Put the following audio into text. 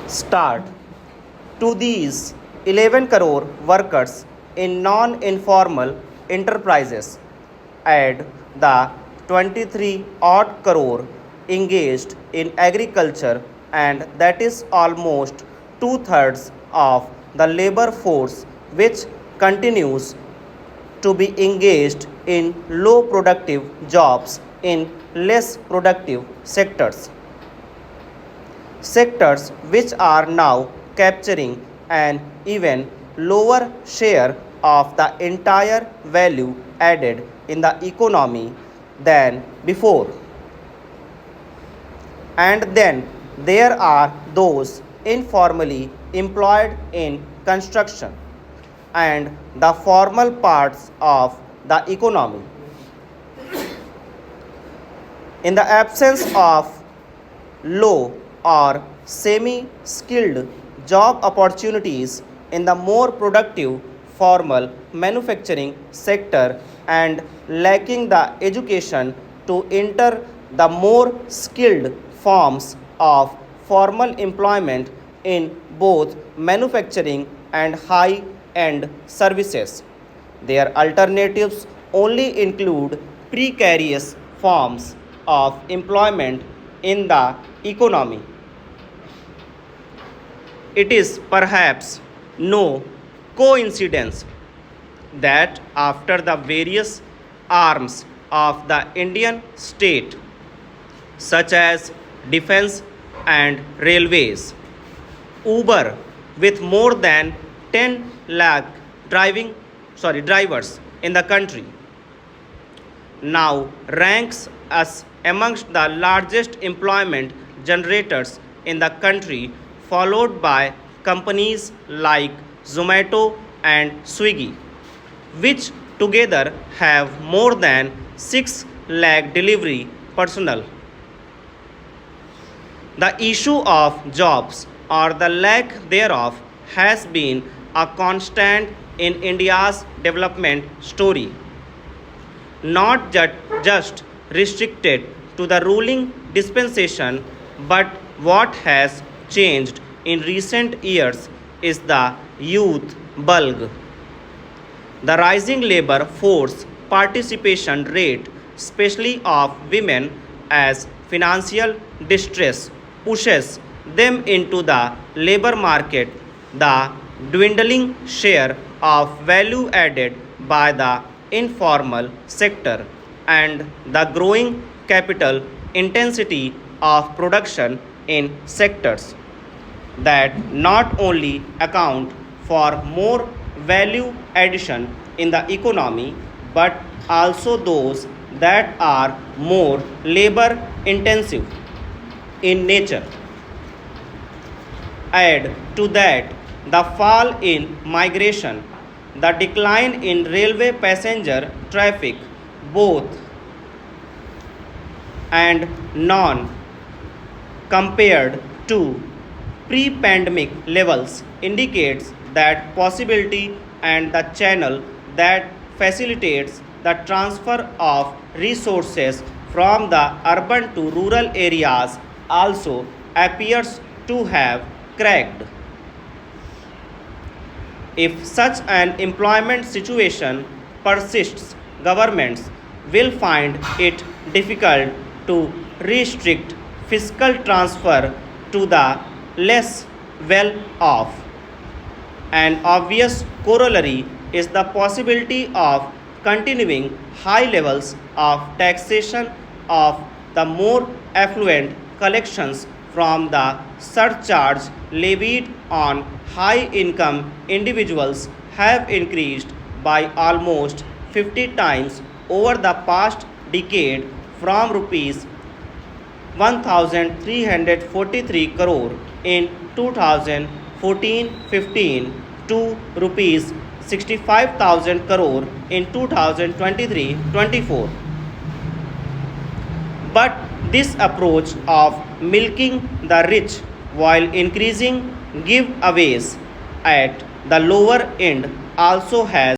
start. To these 11 crore workers in non-informal enterprises, add the 23 odd crore engaged in agriculture, and that is almost two-thirds of the labor force which continues to be engaged in low productive jobs in less productive sectors which are now capturing an even lower share of the entire value added in the economy than before. And then there are those informally employed in construction and the formal parts of the economy. In the absence of low or semi skilled job opportunities in the more productive formal manufacturing sector and lacking the education to enter the more skilled forms of formal employment in both manufacturing and high end services. Their alternatives only include precarious forms of employment in the economy. It is perhaps no coincidence that after the various arms of the Indian state, such as defense and railways, Uber, with more than 10 lakh drivers in the country, now ranks us amongst the largest employment generators in the country, followed by companies like Zomato and Swiggy, which together have more than 6 lakh delivery personnel. The issue of jobs or the lack thereof has been a constant in India's development story, not just restricted to the ruling dispensation, but what has changed in recent years is the youth bulge. The rising labor force participation rate, especially of women, as financial distress pushes them into the labor market, the dwindling share of value added by the informal sector, and the growing capital intensity of production in sectors that not only account for more value addition in the economy but also those that are more labor intensive in nature. Add to that the fall in migration, the decline in railway passenger traffic, both and non compared to pre-pandemic levels, indicates that possibility, and the channel that facilitates the transfer of resources from the urban to rural areas also appears to have cracked. If such an employment situation persists, governments will find it difficult to restrict fiscal transfer to the less well off. An obvious corollary is the possibility of continuing high levels of taxation of the more affluent collections from the surcharge levied on high income individuals have increased by almost 50 times over the past decade, from rupees 1343 crore in 2014-15 to rupees 65,000 crore in 2023-24. But this approach of milking the rich while increasing giveaways at the lower end also has